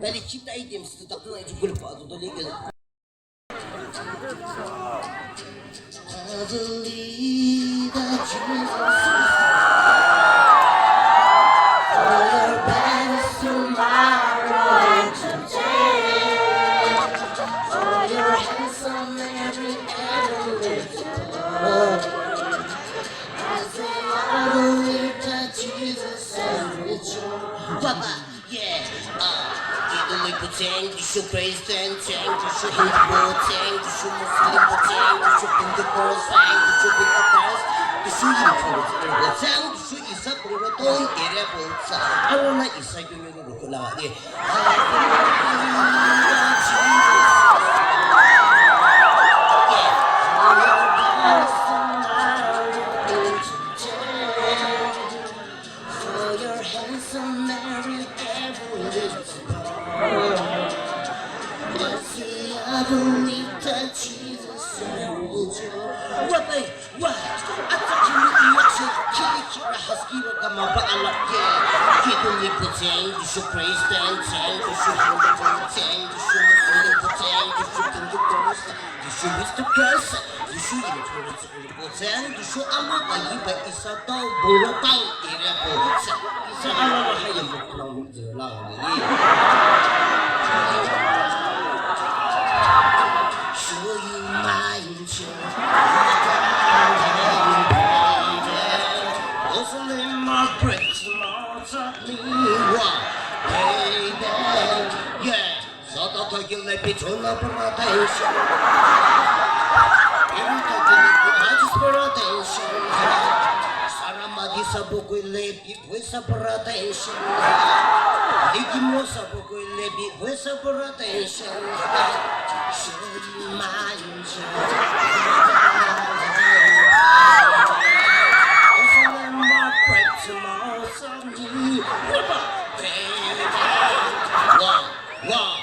Dali çift aydım sizi takdın ayıcı kulüp adı dolu gelin. I believe that Jesus is for your best tomorrow and today. For your handsome every little I say I believe that Jesus is with Papa, yeah, 이들을 보쟁, 기쇼 크리스찬 쟁, 기쇼 힌두보 쟁, 기쇼 무슬림 보쟁, 기쇼 빈드보 쟁, 기쇼 빈드보스, 기쇼 인프로 보쟁, 기쇼 이사프로 돈 이래 보자. 아무나 이사교육으로 골라가니. I believe that Jesus is what they what? I thought you knew the action. Kira Husky kama baalak ye. Kito ni puteng, you should praise them, you should hold the puteng, you should Muslim puteng, you should think the cross, you should wish the cross, you should influence the puteng, you should amok ayi ba isa tao buro tao ire puteng. Isa ala hayam muklang jelang ni. Show you my insurance. Hopefully my breaks lots of me. Baby, yeah. So that I can let me turn up for attention. I just for attention. Saramadi sa bukoy lebi, puwesa for attention. Iki mo sa bukoy lebi, puwesa for attention. Show you my insurance. Hopefully my breaks lots of me. Baby, wow.